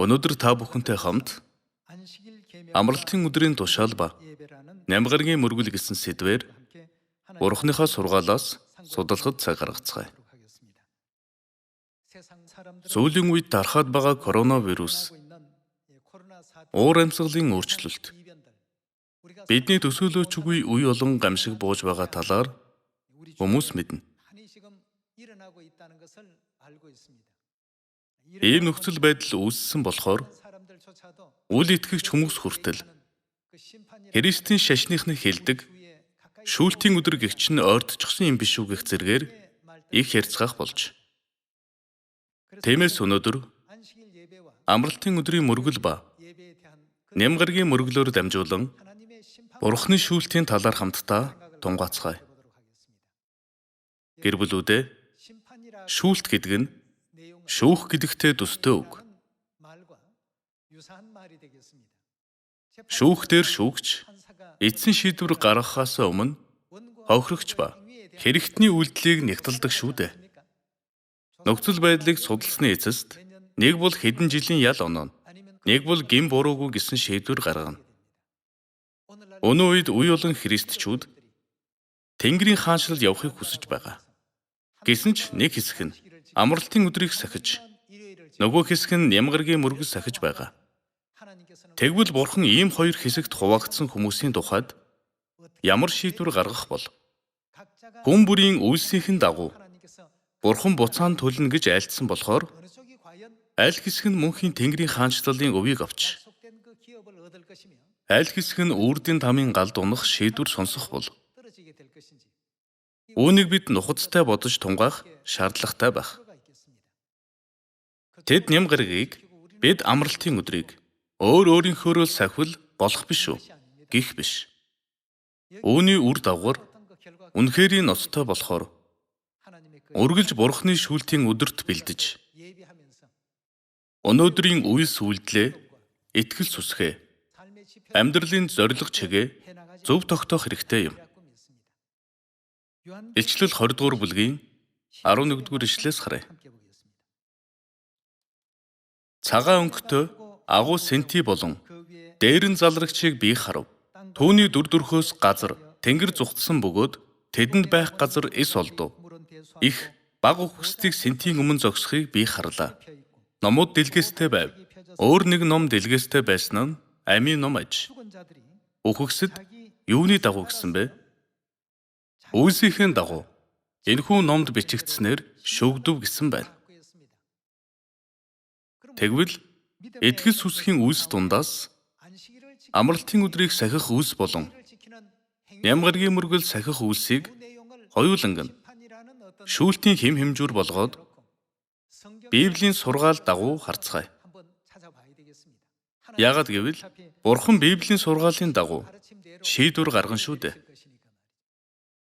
Өнөөдөр та бүхэнтэй хамт амралтын өдрийн тушаал ба нямгаргийн мөргөл гэсэн сэдвээр Бурханыхаа сургаалаас судалгад цаг гаргацгаая. Сүүлийн үед тархаад байгаа коронавирус, уур амьсгалын өөрчлөлт, бидний төсөөлөөчгүй үе олон гамшиг бууж байгаа талаар хүмүүс мэднэ. Ийм нөхцөл байдал үүссэн болохоор үл итгэгч хүмүүс хүртэл Христийн шашныхны хэлдэг шүүлтийн өдөр гэгч нь ойртчихсон юм биш үү гэх зэргээр их ярьцгаах болж. Тиймээс өнөөдөр амралтын өдрийн мөргөл ба нямгаргийн мөргөлөөр дамжуулан Бурхны шүүлтийн талаар хамтдаа тунгаацгаая. Гэр бүлүүдээ шүүлт гэдэг нь шүүх гэдэгтэй төстэй үг. Шүүхтэр шүүгч эцсийн шийдвэр гаргахаас өмнө хохирогч ба хэрэгтний үйлдэлийг нягтладаг шүү дээ. Нөхцөл байдлыг судалсны эцэст нэг бол хэдэн жилийн ял оноо, нэг бол гин буруугүй гэсэн шийдвэр гаргана. Өнөө үед үе олон христчүүд Тэнгэрийн хаанчлал явахыг хүсэж байгаа. Гэсэн ч нэг хэсэг нь амралтын өдрийг сахиж, нөгөө хэсэг нь нямгаргийн мөргөл сахиж байгаа. Тэгвэл Бурхан ийм хоёр хэсэгт хуваагдсан хүмүүсийн тухайд ямар шийдвэр гаргах бол? Хүн бүрийн үйлсийнхэн дагуу Бурхан буцаан төлнө гэж айлдсан болохоор аль хэсэг нь мөнхийн Тэнгэрийн хаанчлалын өвийг авч, аль хэсэг нь үрдийн тамийн галд унах шийдвэр сонсох бол? Үүнийг бид нухацтай бодож тунгаах шаардлагатай байх. Тэд нямгаргийг, бид амралтын өдрийг өөр өөрийнхөөрөө сахивал болох биш үү? Гэх биш. Үүний үр дагавар үнэхээр ноцтой болохоор үргэлж Бурхны шүүлтийн өдөрт бэлдэж, өнөөдрийн үйлс үйлдэлээ, итгэл сүсгээ, амьдралын зорилго чигээ зөв тогтоох хэрэгтэй юм. Илчлэл 20 дугаар бүлгийн 11 дугаар ишлээс харъя. Цагаан өнгөтэй агуу сэнти болон дээрэн залрагчийг би харав. Түүний дүр төрхөөс газар тэнгэр зүгтсэн бөгөөд тэдэнд байх газар эс олдов. Их баг үхсдийг сэнтийн өмнө зогсохыг би харлаа. Номууд дэлгээстэй байв. Өөр нэг ном дэлгээстэй байсан нь амийн ном аж. Үхэгсэд юуны дагуу гэсэн бэ? Үйлсийнхэн дагуу энэхүү номд бичигдснээр шүгдэв гэсэн байна. Тэгвэл итгэл сүсхийн үйлс дундаас амралтын өдрийг сахих үйлс болон нямгаргийн мөргөл сахих үйлсийг хоёуланг нь шүүлтийн хэм хэмжүүр болгоод Библийн сургаал дагуу харцгаая. Яагад гэвэл Бурхан Библийн сургаалын дагуу шийдвэр гаргана шүү дээ.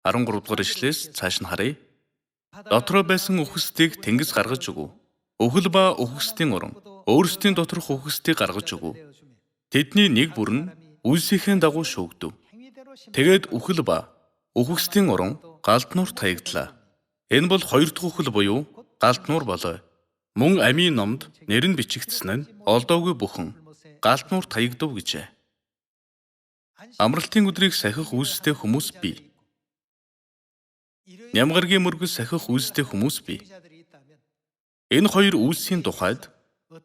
13 дугаар ишлээс цааш нь харъя. Дотроо байсан үхсдийг тэнгис гаргаж өгөв. Үхэл ба үхсдийн уран өөрсдийн доторх үхсдийг гаргаж өгөв. Тэдний нэг бүр нь үйлсийнхэн дагуу шүүгдэв. Тэгээд үхэл ба үхсдийн уран галтнуур таягдлаа. Энэ бол хоёр дахь үхэл буюу галтнуур болоо. Мөн амийн номд нэр нь бичигдсэн нь олдоогүй бүхэн галтнуур таягдав гэжээ. Амралтын өдрийг сахих үйлстэй хүмүүс бий. Нямгаргийн мөргөл сахих үйлстэй хүмүүс бий. Энэ хоёр үйлсийн тухайд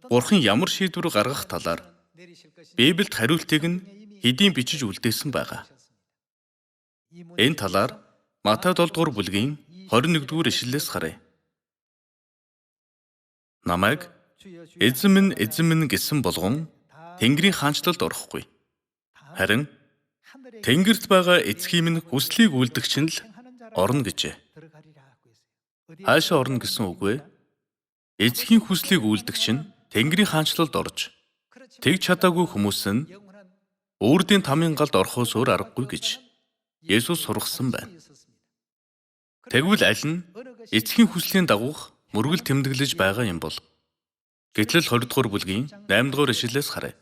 Бурхан ямар шийдвэр гаргах талаар Библиэд хариултыг нь хэдийн бичиж үлдээсэн байгаа. Энэ талаар Матай 7 дугаар бүлгийн 21 дугаар ишлэлээс харъя. Намайг эзэн минь гэсэн болгон Тэнгэрийн хаанчлалд орохгүй. Харин Тэнгэрт байгаа эцгийн минь хүслийг үлдэгч нь л орно гэжээ. Хаашаа орно гэсэн үг вэ? Эцгийн хүслийг үлдэгч нь Тэнгэрийн хаанчлалд орж, тэгж чадаагүй хүмүүс нь үрдийн тамийн галд орохоос өөр аргагүй гэж Есүс сургасан байна. Тэгвэл аль нь эцгийн хүслийн дагуух мөргөл тэмдэглэж байгаа юм бол? Гэтэл 20 дугаар бүлгийн 8 дугаар ишлэлээс харъя.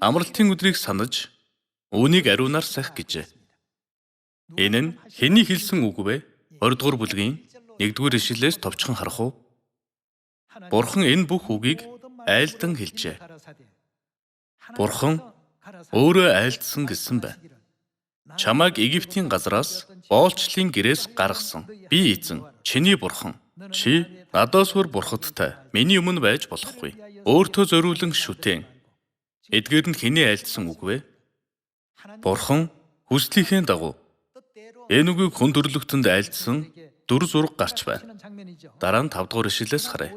Амралтын өдрийг санаж, үүнийг ариунаар сах гэжээ. Энэ нь хэний хэлсэн үг вэ? 20 дугаар бүлгийн 1-р ишлэлээс товчхон харах уу? Бурхан энэ бүх үгийг айлдан хэлжээ. Бурхан өөрөө айлдсан гэсэн байна. Чамайг Египтийн газраас боолчлын гэрээс гаргасан. Би эзэн, чиний бурхан. Чи надаас бүр бурхадтай. Миний өмнө байж болохгүй. Өөртөө зориулан шүтэн. Эдгээр нь хэний айлдсан үг вэ? Бурхан хүслийнхээ дагуу энэ үгийг хүн төрлөختөнд айлдсан дүр зураг гарч байна. Дараа нь 5 дугаар ишлэлээс харъя.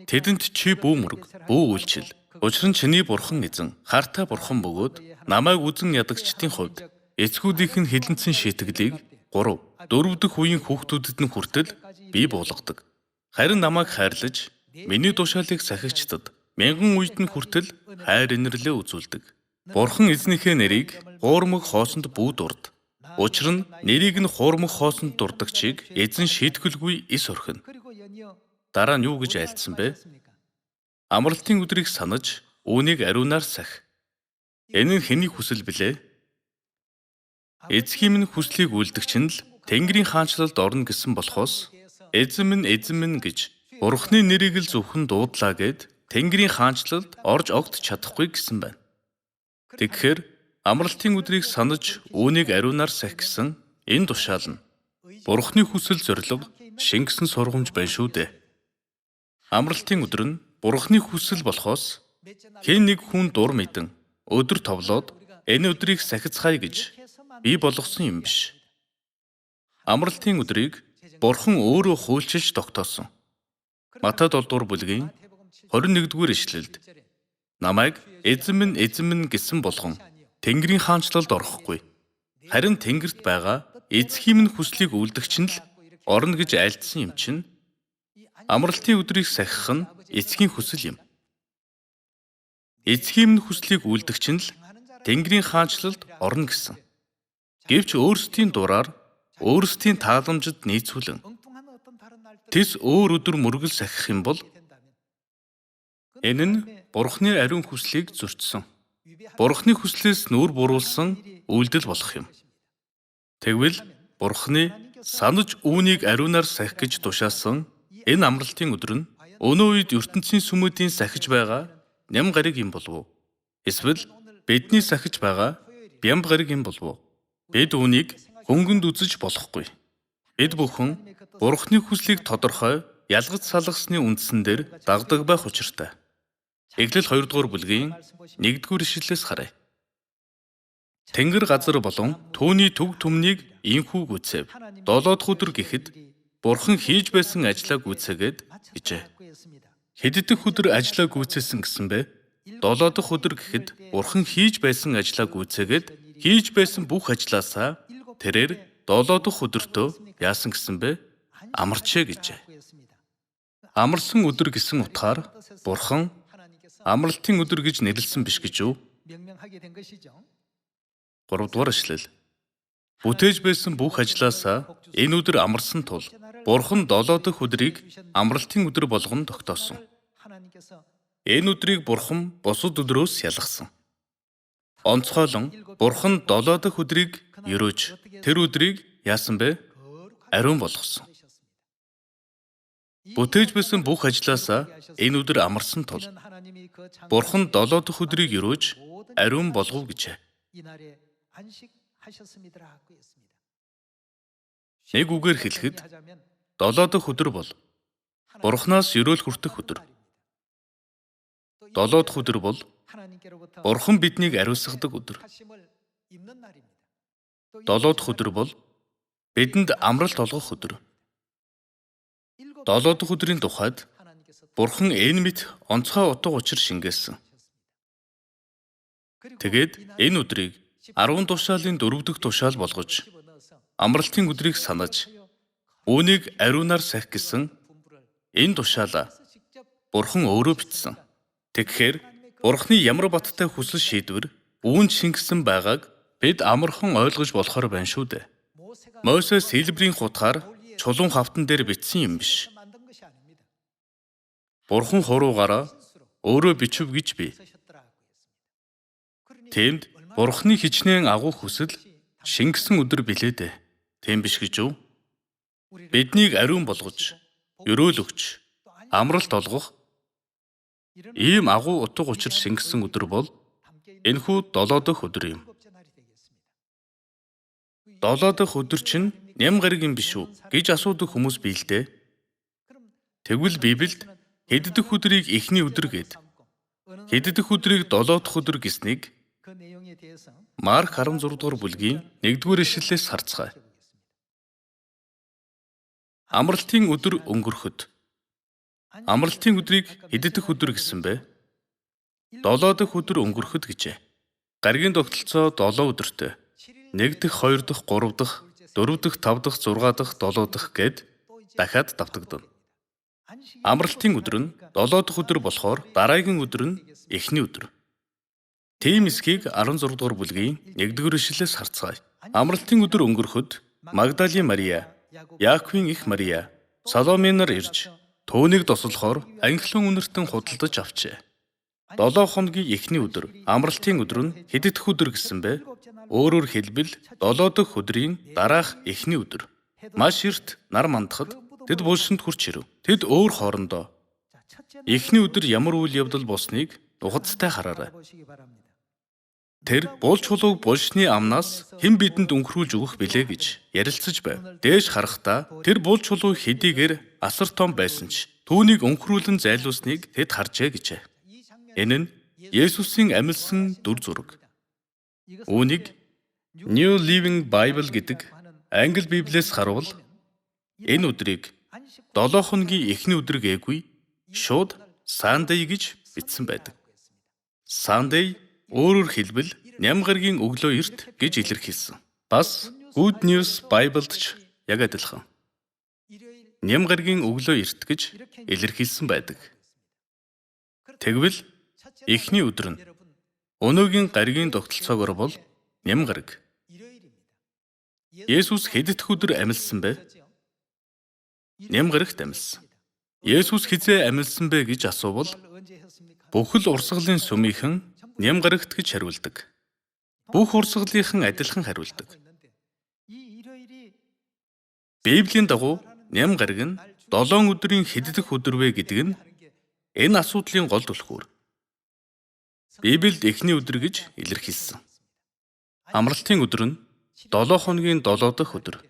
Тэдэнд чи бүү мөрөг, бүү үйлчил. Учир нь чиний бурхан эзэн, хартай бурхан бөгөөд намайг үзэн ядагчдын хувьд эцгүүдийнх нь хилэнцэн шийтгэлийг 3, 4 дахь үеийн хүүхдүүдэд нь хүртэл би буулгадаг. Харин намайг хайрлаж, миний тушаалыг сахигчдад мянган үед нь хүртэл хайр инэрлээ үзүүлдэг. Бурхан эзнийхээ нэрийг хуурмаг хоосонд бүү дурд. Учир нь нэрийг нь хуурмаг хоосонд дурдагчийг эзэн шийтгэлгүй эс орхино. Дараа нь юу гэж айлдсан бэ? Амралтын өдрийг санаж, үүнийг ариунаар сах. Энэ нь хэний хүсэл билээ? Эцгийн минь хүслийг үлдэгч нь л Тэнгэрийн хаанчлалд орно гэсэн болохоос эзэн минь гэж Бурхны нэрийг л зөвхөн дуудлаа гэд Тэнгэрийн хаанчлалд орж огт чадахгүй гэсэн байна. Тэгэхээр амралтын өдрийг санаж үүнийг ариунаар сах гэсэн энэ тушаал нь Бурхны хүсэл зорилго шингэсэн сургамж байна шүү дээ. Амралтын өдөр нь Бурхны хүсэл болохоос хэн нэг хүн дур мэдэн өдөр товлоод энэ өдрийг сахицгаая гэж бий болгосон юм биш. Амралтын өдрийг Бурхан өөрөө хуульчилж тогтоосон. Матай 7 дугаар бүлгийн 21-р ишлэлд намайг эзэн минь гэсэн болгон Тэнгэрийн хаанчлалд орохгүй. Харин Тэнгэрт байгаа эцгийн минь хүслийг үлдэгч нь л орно гэж айлдсан юм чинь амралтын өдрийг сахих нь эцгийн хүсэл юм. Эцгийн минь хүслийг үлдэгч нь л Тэнгэрийн хаанчлалд орно гэсэн. Гэвч өөрсдийн дураар өөрсдийн тааламжид нийцүүлэн тэс өөр өдөр мөргөл сахих юм бол энэ нь Бурхны ариун хүслийг зөрчсөн. Бурхны хүслээс нүур буруулсан үйлдэл болох юм. Тэгвэл Бурхны санаж үүнийг ариунаар сахих гэж тушаасан энэ амралтын өдөр нь өнөө үед ертөнцийн сүмүүдийн сахиж байгаа ням гариг юм болов уу? Эсвэл бидний сахиж байгаа бямб гариг юм болов уу? Бид үүнийг хөнгөнд үзэж болохгүй. Бид бүхэн Бурхны хүслийг тодорхой ялгаж салгасны үндсэн дээр дагдаг байх учиртай. Эхлэл 2 дугаар бүлгийн 1-р ишлэлээс харъя. Тэнгэр газар болон түүний төв түмнийг инхүү гүйцээв. 7 дахь өдөр гэхэд Бурхан хийж байсан ажлаа гүйцээгээд гэжээ. Хэд дэх өдөр ажлаа гүйцээсэн гэсэн бэ? 7 дахь өдөр гэхэд Бурхан хийж байсан ажлаа гүйцээгээд хийж байсан бүх ажлаасаа тэрээр 7 дахь өдөртөө яасан гэсэн бэ? Амарчээ гэжээ. Амарсан өдөр гэсэн утгаар Бурхан амралтын өдөр гэж нэрлсэн биш гэж юу? 3 дугаар ишлэл. Бүтээж байсан бүх ажлаасаа энэ өдөр амарсан тул Бурхан 7 дахь өдрийг амралтын өдөр болгон тогтоосон. Энэ өдрийг Бурхан бусад өдрөөс ялгасан. Онцгойлон Бурхан 7 дахь өдрийг ерөөж тэр өдрийг яасан бэ? Ариун болгосон. Бүтээж байсан бүх ажлаасаа энэ өдөр амарсан тул Бурхан 7 дахь өдрийг ерөөж ариун болгов гэжээ. Нэг үгээр хэлэхэд 7 дахь өдөр бол Бурханаас ерөөл хүртэх өдөр. 7 дахь өдөр бол Бурхан биднийг ариусгадаг өдөр. 7 дахь өдөр бол бидэнд амралт олгох өдөр. 7 дахь өдрийн тухайд Бурхан энэ мэт онцгой утга учир шингээсэн. Тэгээд энэ өдрийг 10 тушаалын 4 дахь тушаал болгож амралтын өдрийг санаж үүнийг ариунаар сах гэсэн энэ тушаалаа Бурхан өөрөө бичсэн. Тэгэхээр Бурханы ямар баттай хүсэл шийдвэр үүнд шингэсэн байгааг бид амархан ойлгож болохоор байна шүү дээ. Мойсес хэлбэрийн хутгаар чулуун хавтан дээр бичсэн юм биш. Бурхан хуруугаараа өөрөө бичв гэж би. Тиймд Бурханы хичнээн агуу хүсэл шингэсэн өдөр билээ дээ. Тийм биш гэж юу? Биднийг ариун болгож, ерөөл өгч, амралт олгох Ийм агуу утга учир шингэсэн өдөр бол энэхүү 7 дахь өдөр юм. 7 дахь өдөр чинь ням гарагийн биш үү гэж асуудаг хүмүүс бий л дээ. Тэгвэл Библиэд хэд дэх өдрийг эхний өдөр гэд, хэд дэх өдрийг 7 дахь өдөр гэснийг Марк 16 дугаар бүлгийн 1-р ишлэлээс харцгаая. Амралтын өдөр өнгөрөхөд. Амралтын өдрийг хэд дэх өдөр гэсэн бэ? 7 дахь өдөр өнгөрөхөд гэжээ. Гаригийн тогтолцоо 7 өдөртэй. 1 дэх, 2 дэх, 3 дэх, 4 дэх, 5 дэх, 6 дэх, 7 дэх гэд дахиад давтагдана. Амралтын өдөр нь 7 дахь өдөр болохоор дараагийн өдөр нь эхний өдөр. Тийм эсхийг 16 дугаар бүлгийн 1-р ишлэлээс харцгаая. Амралтын өдөр өнгөрөхөд Магдалийн Мария, Яаковын эх Мария, Саломе нар ирж түүнийг дослохоор анхлын үнэртэн худалдаж авчээ. 7 хоногийн эхний өдөр, амралтын өдөр нь хэд дэх өдөр гэсэн бэ? Өөрөөр хэлбэл 7 дахь өдрийн дараах эхний өдөр. Маш эрт нар мандахад тэд булшинд хурч ирэв. Тэд өөр хоорондоо эхний өдөр ямар үйл явдал болсныг ухацтай хараарай. Тэр булч чулууг булшны амнаас хэн бидэнд өнхрүүлж өгөх билээ гэж ярилцаж байв. Дээш харахдаа тэр булч чулуу хэдийгээр асар том байсан ч түүнийг өнхрүүлэн зайлуулсныг тэд харжээ гэжээ. Энэ нь Есүсийн амьдсан дүр зураг. Үүнийг New Living Bible гэдэг англи библиэс харуул энэ өдрийг 7 хоногийн эхний өдөр гээгүй шууд Sunday гэж бичсэн байдаг. Sunday өөрөөр хэлбэл ням гарагийн өглөө эрт гэж илэрхийлсэн. Бас Good News Bible-д ч яг адилхан. Ням гарагийн өглөө эрт гэж илэрхийлсэн байдаг. Тэгвэл эхний өдөр нь өнөөгийн гаригийн тогтолцоогоор бол ням гараг. Есүс хэд дэх өдөр амьдсан бэ? Ням гарагт амьдсан. Есүс хизээ амьдсан бэ гэж асуувал бүхэл урсгалын сүмийнхэн ням гарагт гэж хариулдаг. Бүх урсгалынхан адилхан хариулдаг. Библийн дагуу ням гараг нь 7 өдрийн хэд дэх өдөр вэ гэдэг нь энэ асуудлын гол түлхүүр. Библиэд эхний өдөр гэж илэрхийлсэн. Амралтын өдөр нь 7 хоногийн 7 дахь өдөр.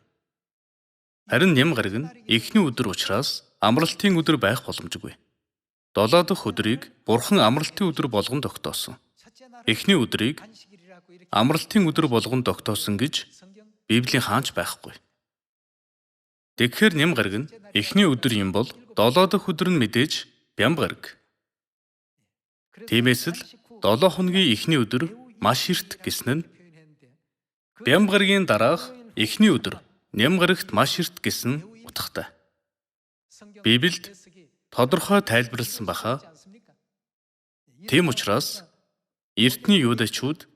Харин ням гараг нь эхний өдөр учраас амралтын өдөр байх боломжгүй. 7 дахь өдрийг Бурхан амралтын өдөр болгон тогтоосон. Эхний өдрийг амралтын өдөр болгон тогтоосон гэж Библийн хаанч байхгүй. Тэгэхээр ням гараг нь эхний өдөр юм бол 7 дахь өдөр нь мэдээж бям гараг. Тиймээс л 7 хоногийн эхний өдөр маш эрт гэсэн нь бям гарагийн дараах эхний өдөр ням гарагт маш эрт гэсэн утгатай. Библиэд тодорхой тайлбарласан баха. Тийм учраас эртний юудачууд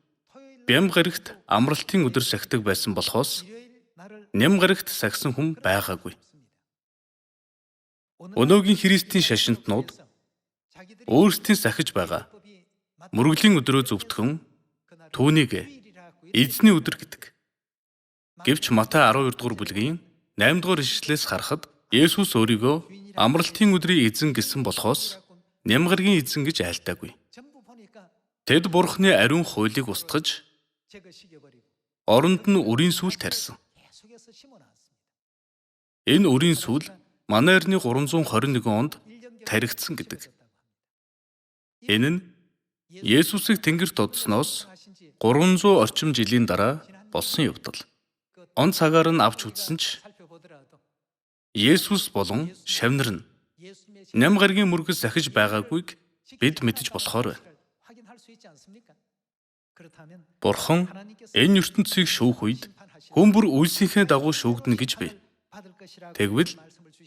бям гарагт амралтын өдөр сахидаг байсан болохоос ням гарагт сахисан хүн байгаагүй. Өнөөгийн Христийн шашинтнууд өөрсдийн сахиж байгаа мөргөлийн өдрөө зөвтгөн түүнийг эзний өдөр гэдэг. Гэвч Матай 12 дугаар бүлгийн 8 дугаар ишлэлээс харахад Есүс өөрийгөө амралтын өдрийн эзэн гэсэн болохоос ням гарагийн эзэн гэж айлтаагүй. Тэд Бурхны ариун хуулийг устгаж оронд нь үрийн сүл тарьсан. Энэ үрийн сүл манай эртний 321 онд таригдсан гэдэг. Энэ нь Есүсийг тэнгэрт одсноос 300 орчим жилийн дараа болсон явдал. Он цагаар нь авч үзсэн ч Есүс болон шавнар нь ням гарагийн мөргөс захиж байгаагүйг бид мэдэж болохоор байна. Бурхан энэ ертөнцийг шүүх үед хүн бүр үйлсийнхээ дагуу шүүгдэнэ гэж бий. Тэгвэл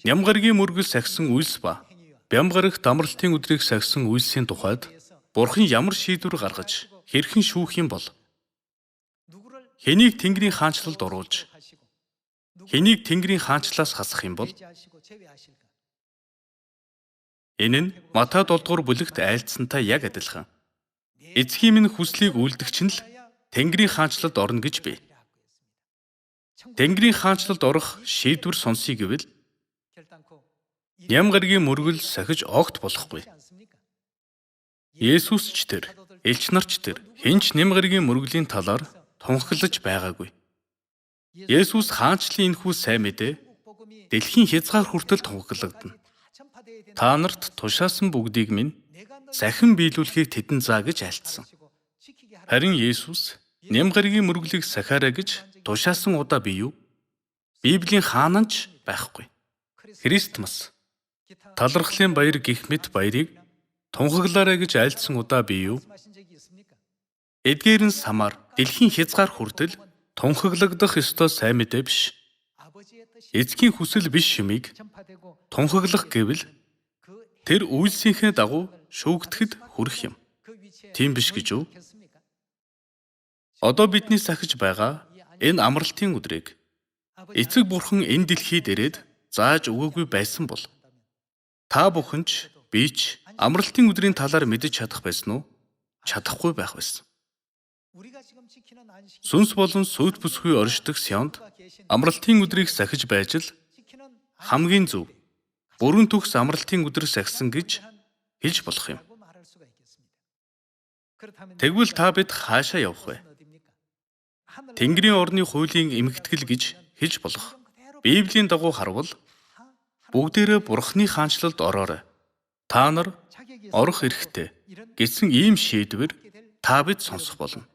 ням гарагийн мөргөс сахисан үйлс ба бям гарагт амралтын өдрийг сахисан үйлсийн тухайд Бурхан ямар шийдвэр гаргаж хэрхэн шүүх юм бол? Хэнийг Тэнгэрийн хаанчлалд оруулж, хэнийг Тэнгэрийн хаанчлалаас хасах юм бол? Энэ нь Матай 7 дугаар бүлэгт айлдсантай яг адилхан. Эцгийн минь хүслийг үйлдэгч нь л Тэнгэрийн хаанчлалд орно гэж бий. Тэнгэрийн хаанчлалд орох шийдвэр сонсъё гэвэл ням гарагийн мөргөл сахиж огт болохгүй. Есүс ч тэр, элч нар ч тэр хинч нэм гаригийн мөргөлийн талаар тунхаглаж байгаагүй. Есүс хаанчлын энэхүү сайн мэдээ дэлхийн хязгаар хүртэл тунхаглагдана. Та нарт тушаасан бүгдийг минь захин биелүүлэхийг тэдэн заа гэж альцсан. Харин Есүс нэм гаригийн мөргөлийг сахиараа гэж тушаасан удаа би юу? Библийн хаанч байхгүй. Христмас талархлын баяр гэх мэт баярыг тунхаглаарай гэж альцсан удаа би юу? Эдгээрэн самар дэлхийн хязгаар хүртэл тунхаглагдах ёстой сайн мэдээ биш. Эцгийн хүсэл биш юмыг тунхаглах гэвэл тэр үйлсийнхээ дагуу шүүгдэхэд хүрэх юм. Тийм биш гэж үү? Одоо бидний сахиж байгаа энэ амралтын өдрийг эцэг бурхан энэ дэлхийд ирээд зааж өгөөгүй байсан бол та бүхэн ч би ч амралтын өдрийн талаар мэдэж чадах байсан уу? Чадахгүй байх байсан. Сүнс болон сүйт бүсгүй оршдог Сионд амралтын өдрийг сахиж байж л хамгийн зөв бүрэн төгс амралтын өдөр сахисан гэж хэлж болох юм. Тэгвэл та бид хаашаа явах вэ? Тэнгэрийн орны хуулийн эмгэгтгэл гэж хэлж болох. Библийн дагуу харвал бүгдээрээ Бурхны хаанчлалд ороорой. Та нар орох эрхтэй гэсэн ийм шийдвэр та бид сонсох болно.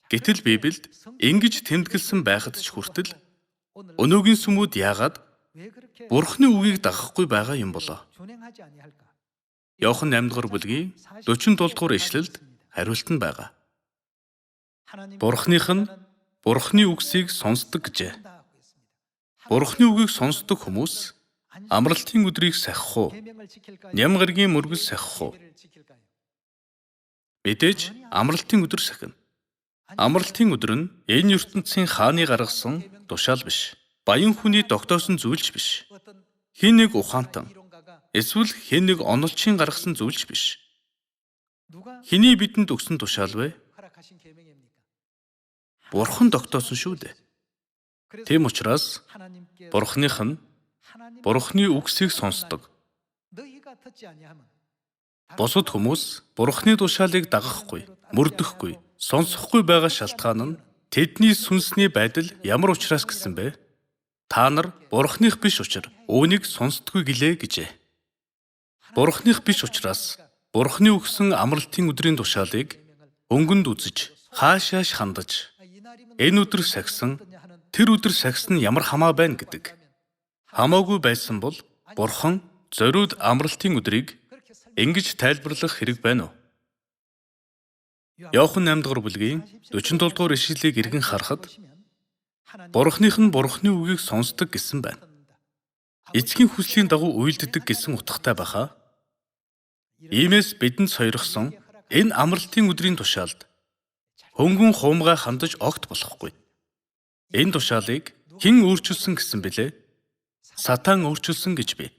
Гэтэл Библиэд ингэж тэмдэглэсэн байхад ч хүртэл өнөөгийн сүмүүд яагаад Бурхны үгийг дагахгүй байгаа юм болоо? Иохан 8 дугаар бүлгийн 47 дугаар ишлэлд хариулт нь байгаа. Бурхных нь Бурхны үгсийг сонсдог гэжээ. Бурхны үгийг сонсдог хүмүүс амралтын өдрийг сахих уу? Ням гаригийн мөргөл сахих уу? Мэдээж амралтын өдөр сахина. Амралтын өдөр нь энэ ертөнцийн хааны гаргасан тушаал биш. Баян хүний тогтоосон зүйлч биш. Хэн нэг ухаантан эсвэл хэн нэг онолчийн гаргасан зүйлч биш. Хэний бидэнд өгсөн тушаал вэ? Бурхан тогтоосон шүү дээ. Тийм учраас Бурхных нь Бурхны үгсийг сонсдог. Бусад хүмүүс Бурхны тушаалыг дагахгүй, мөрдөхгүй, сонсохгүй байгаа шалтгаан нь тэдний сүнсний байдал ямар учраас гэсэн бэ? Та нар Бурхных биш учраас үүнийг сонсдоггүй гэлээ гэжээ. Бурхных биш учраас Бурхны өгсөн амралтын өдрийн тушаалыг өнгөнд үзэж, хаашааш хандаж, энэ өдөр сахисан, тэр өдөр сахисан нь ямар хамаа байна гэдэг. Хамаагүй байсан бол Бурхан зориуд амралтын өдрийг ингэж тайлбарлах хэрэг байна уу? Иохан 8 дугаар бүлгийн 47 дугаар ишлэлийг эргэн харахад Бурхных нь Бурхны үгийг сонсдог гэсэн байна. Эцгийн хүслийн дагуу үйлддэг гэсэн утгатай баха. Иймээс бидэнд сойрхсон энэ амралтын өдрийн тушаалд хөнгөн хуумгай хандаж огт болохгүй. Энэ тушаалыг хэн өөрчилсөн гэсэн бэлээ? Сатан өөрчилсөн гэж бий.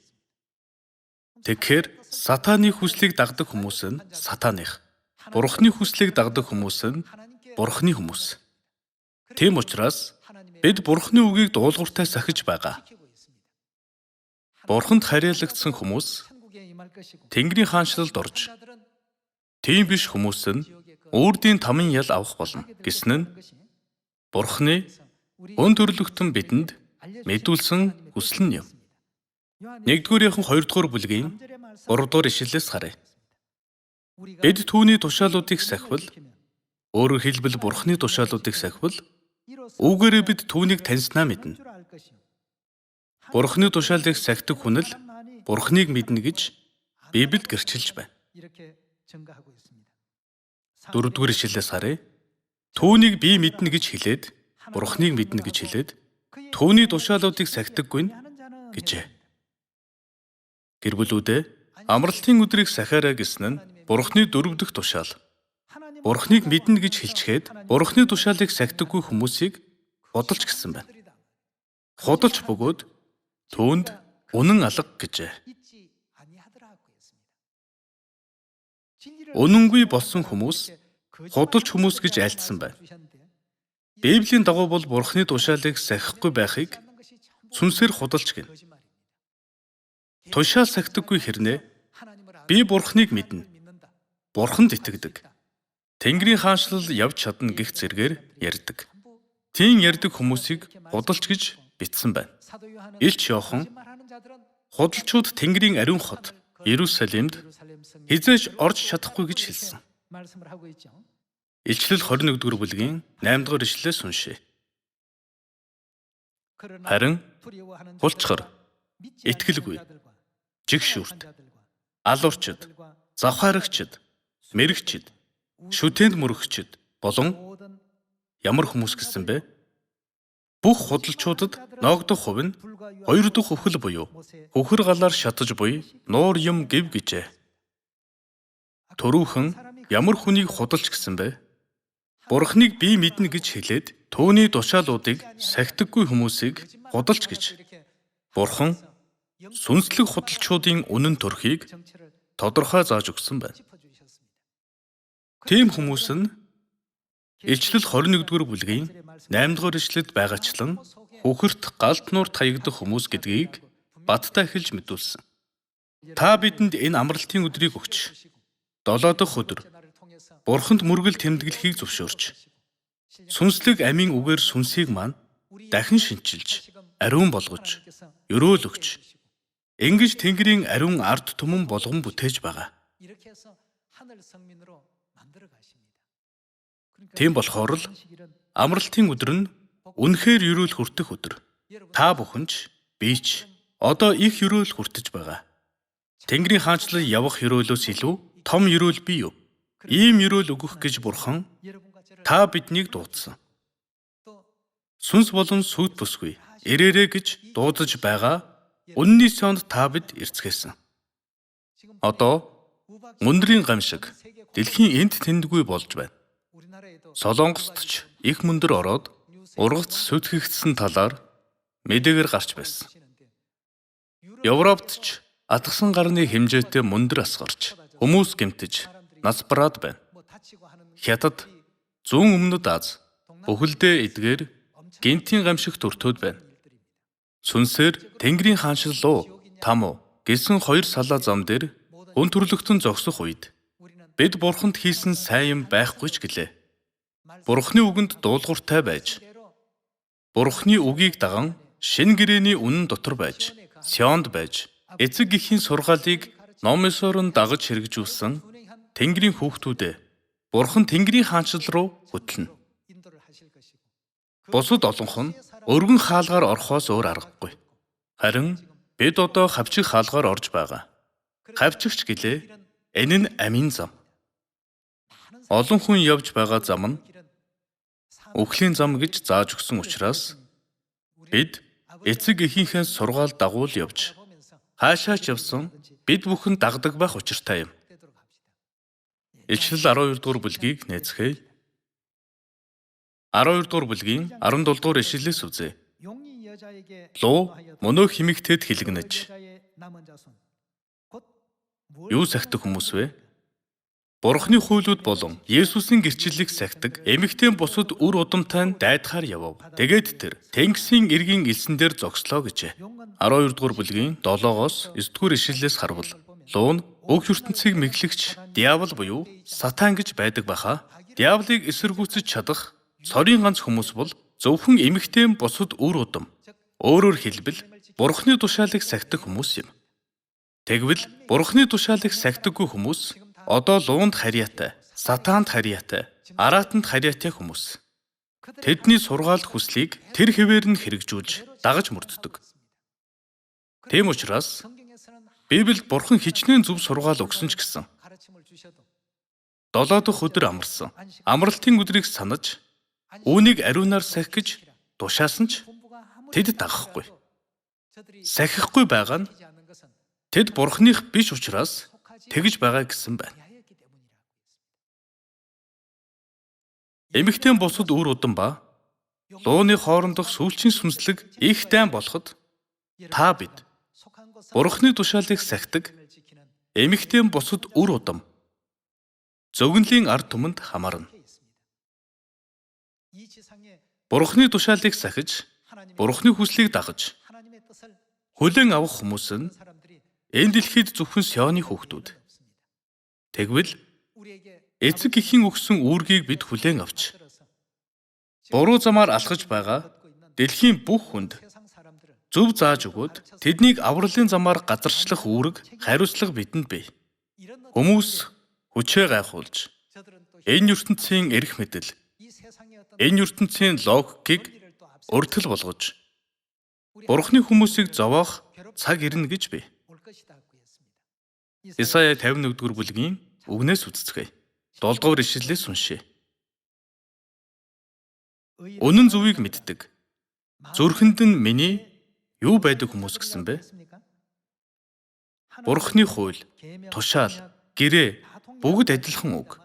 Тэгэхээр Сатаны хүслийг дагдаг хүмүүс нь Сатаных, Бурхны хүслийг дагдаг хүмүүс нь Бурхны хүмүүс. Тийм учраас бид Бурхны үгийг дуулууртай сахиж байгаа. Бурханд харьяалагдсан хүмүүс Тэнгэрийн хаанчлалд орж, тийм биш хүмүүс нь өөрийн таман ял авах болно гэсэн нь Бурхны өн төрлөختөн бидэнд мэдүүлсэн хүсэл нь юм. 1-р 2-р бүлгийн 3-р ишлэлээс харъя. Бид түүний тушаалуудыг сахивал, өөрөөр хэлбэл Бурхны тушаалуудыг сахивал, үүгээрээ бид түүнийг таньснаа мэднэ. Бурхны тушаалыг сахидаг хүн л Бурхныг мэднэ гэж Библиэд гэрчилж байна. 4-р ишлэлээс харъя. Түүнийг би мэднэ гэж хэлээд, Бурхныг мэднэ гэж хэлээд, түүний тушаалуудыг сахидаггүй нь гэжээ. Гэр бүлүүдээ амралтын өдрийг сахиараа гэсэн нь Бурхны 4 дахь тушаал. Бурхныг мэднэ гэж хэлчихэд Бурхны тушаалыг сахидаггүй хүмүүсийг худалч гэсэн байна. Худалч бөгөөд түүнд үнэн алга гэжээ. Үнэнгүй болсон хүмүүс худалч хүмүүс гэж альцсан байна. Библийн дагуу бол Бурхны тушаалыг сахихгүй байхыг сүнсээр худалч гэнэ. Тушаал сахидаггүй хэрнээ Би Бурхныг мэднэ. Бурханд итгэдэг. Тэнгэрийн хаанчлал явж чадна гэх зэргээр ярьдаг. Тийм ярьдаг хүмүүсийг худалч гэж бичсэн байна. Илч Иохан худалчууд Тэнгэрийн ариун хот Иерусалимд хизээж орж чадахгүй гэж хэлсэн. Илчлэл 21-р бүлгийн 8-р ишлэлээс уншъя. Харин хулчгар, итгэлгүй, жигшүүрт, алуурчид, завхаарагчид, мэрэгчид, шүтээнд мөрөгчид болон ямар хүмүүс гэсэн бэ? Бүх худалчуудад ноогдох хувь нь 2 дахь үхэл буюу хөхөр галаар шатаж буй нуур юм гэв гэжээ. Төрүүхэн ямар хүнийг худалч гэсэн бэ? Бурхныг би мэднэ гэж хэлээд түүний тушаалуудыг сахидаггүй хүмүүсийг худалч гэж. Бурхан сүнслэг худалчуудын үнэн төрхийг тодорхой зааж өгсөн байна. Тийм хүмүүс нь Илчлэл 21-р бүлгийн 8-р ишлэлд байгаачлан хөхөрт галт нуур таягдах хүмүүс гэдгийг бадтай эхэлж мэдүүлсэн. Та бидэнд энэ амралтын өдрийг өгч, 7 дахь өдөр Бурханд мөргөл тэмдэглэхийг зөвшөөрч, сүнслэг амийн үгээр сүнсийг маань дахин шинчилж, ариун болгож, өрөөлөгч, ингэж Тэнгэрийн ариун ард түмэн болгон бүтээж байгаа. Тийм болохоор л амралтын өдөр нь үнэхээр өрөөл хүртэх өдөр. Та бүхэн ч, би ч одоо их өрөөл хүртэж байгаа. Тэнгэрийн хаанчлал явах өрөөлөөс илүү том өрөөл бий юу? Ийм өрөөл өгөх гэж Бурхан та биднийг дуудсан. Сүнс болон сүд бүсгүй ирээрээ гэж дуудаж байгаа үнний сонд та бид ирцгээсэн. Одоо мөндрийн гамшиг дэлхийн энд тэндгүй болж байна. Солонгост ч их мөндөр ороод ургац сүтгэгдсэн талаар мэдээгээр гарч байсан. Европт ч атгсан гарны хэмжээтэй мөндөр асгарч хүмүүс гэмтэж нас бараад байна. Хятад, зүүн өмнөд Аз, бүхэлдээ эдгээр гинтийн гамшигт өртөөд байна. Сүнсээр Тэнгэрийн хаанчлал руу тамуу гэсэн 2 салаа зам дээр хүн төрлөختөн зогсох үед бид Бурханд хийсэн сайн юм байхгүй ч гэлээ. Бурхны үгэнд дуулууртай байж, Бурхны үгийг даган шинэ гэрээний үнэн дотор байж, Сионд байж, эцэг эхийн сургаалыг номёсоор нь дагаж хэрэгжүүлсэн Тэнгэрийн хүүхдүүдээ Бурхан Тэнгэрийн хаанчлал руу хөтлөнө. Бусад олонх нь өргөн хаалгаар орохоос өөр аргагүй. Харин бид одоо хавчиг хаалгаар орж байгаа. Хавчигч гэлээ энэ нь амийн зам. Олон хүн явж байгаа зам нь үхлийн зам гэж зааж өгсөн учраас бид эцэг эхийнхээ сургаал дагуул явж хаашаач явсан бид бүхэн дагдаг байх учиртай юм. Илчлэл 12 дугаар бүлгийг нээцгээе. 12 дугаар бүлгийн 17 дугаар ишлэлээс үзье. Луу мөнөө химэгтэд хилэгнэж. Юу сахидаг хүмүүс вэ? Бурхны хуулиуд болон Есүсийн гэрчлэлийг сахидаг эмэгтэй бусад үр удамтай дайдахаар явав. Тэгээд тэр Тэнгисийн эргийн элсэн дээр зогслоо гэжээ. 12 дугаар бүлгийн 7-оос 9 дугаар ишлэлээс харвал луу нь бүх ертөнцийг мэглэгч диавол буюу сатан гэж байдаг баха. Диаволыг эсэргүүцэж чадах цорын ганц хүмүүс бол зөвхөн эмэгтэй бусад үр удам. Өөрөөр хэлбэл Бурхны тушаалыг сахидаг хүмүүс юм. Тэгвэл Бурхны тушаалыг сахидаггүй хүмүүс одоо луунд харьяатай, сатаанд харьяатай, араатанд харьяатай хүмүүс. Тэдний сургаал хүслийг тэр хэвээр нь хэрэгжүүлж, дагаж мөрддөг. Тийм учраас Библиэд Бурхан хичнээн зөв сургаал өгсөн ч гэсэн 7 дахь өдөр амарсан. Амралтын өдрийг санаж, үүнийг ариунаар сахих гэж тушаасан ч тэд дагахгүй. Сахихгүй байгаа нь тэд Бурханых биш учраас тэгж байгаа гэсэн байна. Эмэгтэй бусад үр удам ба лууны хоорондох сүүлчийн сүнслэг их дайн болоход та бид Бурхны тушаалыг сахидаг эмэгтэй бусад үр удам зөгнөлийн ард түмэнд хамаарна. Бурхны тушаалыг сахиж, Бурхны хүслийг дагаж хүлээн авах хүмүүс нь энэ дэлхийд зөвхөн Сионы хүүхдүүд, Тэгвэл эцэг эхийн өгсөн үүргийг бид хүлээн авч буруу замаар алхаж байгаа дэлхийн бүх хүнд зөв зааж өгөөд тэднийг авралын замаар газарчлах үүрэг, хариуцлага бидэнд бий. Хүмүүс хүчээ гайхуулж, энэ ертөнцийн эрх мэдэл, энэ ертөнцийн логикийг өртөл болгож, Бурхны хүмүүсийг зовоох цаг ирнэ гэж бий. Исая 51-р бүлгийн үгнээс үзцгээе. 7-р ишлэлээс уншъя. Үнэн зөвийг мэддэг. Зүрхэнд нь миний юу байдаг хүмүүс гэсэн бэ? Бурхны хууль, тушаал, гэрээ бүгд адилхан үг.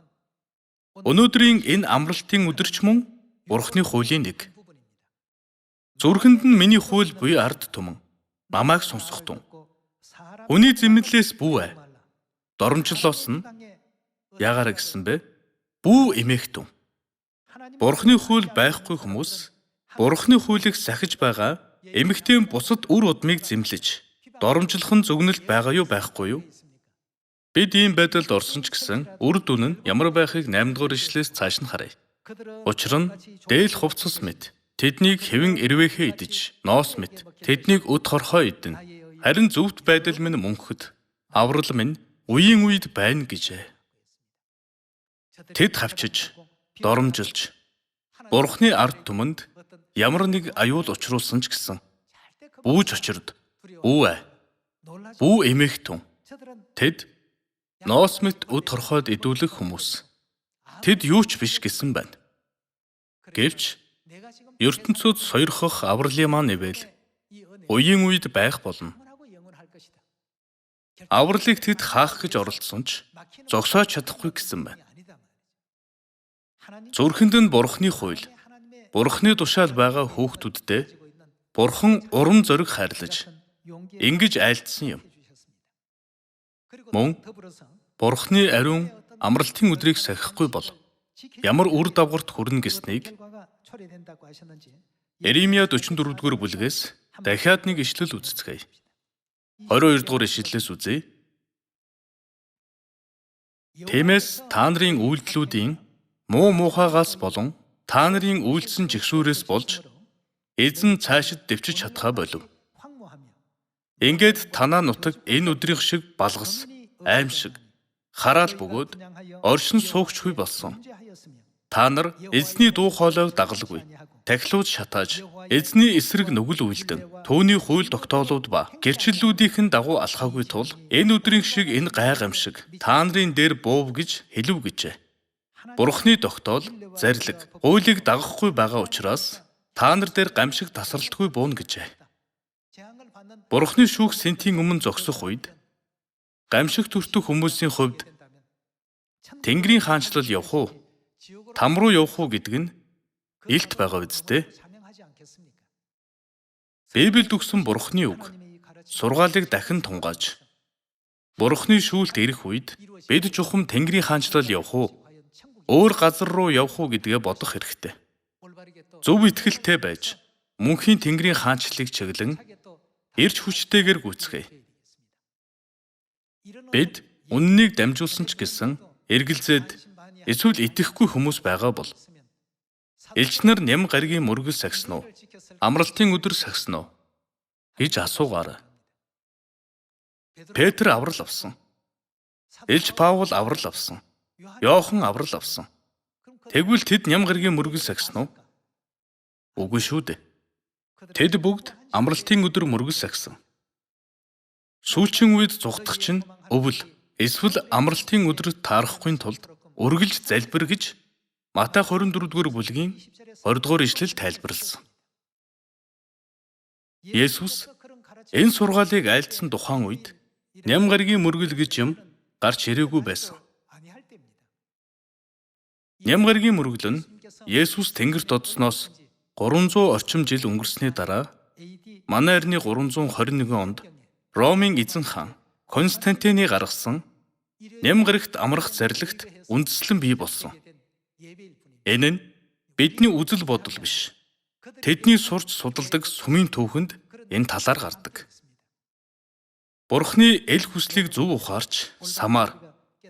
Өнөөдрийн энэ амралтын өдөр ч мөн Бурхны хуулийн нэг. Зүрхэнд нь миний хууль буй ард түмэн, намайг сонсох тун. Хүний зэмлэлээс бүү. Доромжлоос нь яагаар гэсэн бэ? Бүү эмээх тун. Бурхны хууль байхгүй хүмүүс Бурхны хуулийг сахиж байгаа эмэгтэй бусад үр удмыг зэмлэж, доромжлох нь зөвгнөлт байгаа юу байхгүй юу? Бид ийм байдалд орсон ч гэсэн үр дүн нь ямар байхыг 8-р ишлээс цааш нь харъя. Учир нь дээл хувцас мэт тэднийг хэвэн ирвэхээ идэж, ноос мэт тэднийг өд хорхоо идэнэ. Харин зөвхт байдал минь мөнхөд, аврал минь үеийн үед байна гэжээ. Тэд хавчиж, доромжилж, Бурхны ард түмэнд ямар нэг аюул учруулсан ч гэсэн бүүж очирд, бүү эмээх тун. Тэд ноос мэт өд хорхоод идүүлэх хүмүүс. Тэд юу ч биш гэсэн байна. Гэвч ертөнцөд сойрхох авралын маань ивэл үеийн үед байх болно. Авралыг тэд хаах гэж оролдсон ч зогсоож чадахгүй гэсэн байна. Зүрхэнд нь Бурхны хууль, Бурхны тушаал байгаа хүүхдүүддээ Бурхан урам зориг хайрлаж, ингэж айлтсан юм. Мөн Бурхны ариун амралтын өдрийг сахихгүй бол ямар үр дагаварт хүрнэ гэснийг Иремья 44-р бүлгээс дахиад нэг ишлэл үзцгээе. 22-р ишлэлээс үзье. Тиймээс та нарын үйлдэлүүдийн муу муухайгаас болон та нарын үйлдсэн жигсүүрээс болж эзэн цаашид дэвчиж чадхаа болов. Ингээд танаа нутаг энэ өдрийн шиг балгас, аимшиг, хараал бөгөөд оршин суугчгүй болсон. Та нар эзний дуу хоолойг дагалгүй. Тахилууд шатааж, эзний эсрэг нүгэл үйлдэн, түүний хууль тогтоолууд ба гэрчлэлүүдийнхэн дагуу алхаагүй тул энэ өдрийн шиг энэ гай гамшиг та нарын дээр буув гэж хэлв гэжээ. Бурхны тогтоол, зарлиг, хуулийг дагахгүй байгаа учраас та нар дээр гамшиг тасралтгүй бууна гэжээ. Бурхны шүүх сентийн өмнө зогсох үед гамшиг төртөх хүмүүсийн хувьд Тэнгэрийн хаанчлал явах уу, там руу явах уу гэдэг нь илт байгаа үсттэй. Библиэд өгсөн Бурхны үг, сургаалыг дахин тунгааж, Бурхны шүүлт ирэх үед бид чухам Тэнгэрийн хаанчлал явах уу, өөр газар руу явах уу гэдгээ бодох хэрэгтэй. Зөв итгэлтэй байж, мөнхийн Тэнгэрийн хаанчлалыг чиглэн, эрч хүчтэйгээр гүйцэтгэе. Бид үннийг дамжуулсан ч гэсэн эргэлзээд эсвэл итгэхгүй хүмүүс байгаа бол элч нар ням гаригийн мөргөл сагсан уу? Амралтын өдөр сагсан уу? гэж асуугаарай. Петр аврал авсан. Элч Паул аврал авсан. Йохан аврал авсан. Тэгвэл тэд ням гаригийн мөргөл сагсан уу? Үгүй шүү дээ. Тэд бүгд амралтын өдөр мөргөл сагсан. Сүүлчийн үед зүгтах чинь өвөл эсвэл амралтын өдрөд таарахгүй тулд үргэлж залбир гэж Матай 24-р бүлгийн 20-р ишлэл тайлбарласан. Есүс энэ сургаалыг айлдсан тухайн үед ням гаригийн мөргөл гэж юм гарч ирээгүй байсан. Ням гаригийн мөргөл нь Есүс Тэнгэрт одсноос 300 орчим жил өнгөрсний дараа манай эртний 321 онд Ромын эзэн хаан Константины гаргасан ням гаригт амрах зарлагт үндэслэн бий болсон. Энэ нь бидний үзэл бодол биш. Тэдний сурч судалдаг сүмийн түүхэнд энэ талаар гардаг. Бурхны эл хүслийг зөв ухаарч самаар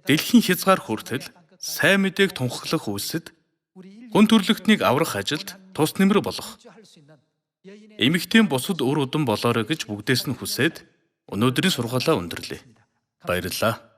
дэлхийн хязгаар хүртэл сайн мэдээг тунхаглах үйлсэд хүн төрөлхтнийг аврах ажилд тус нэмэр болох эмэгтэй бусад үр удам болоорой гэж бүгдээс нь хүсээд өнөөдрийн сургаалаа өндөрлөө. Баярлалаа.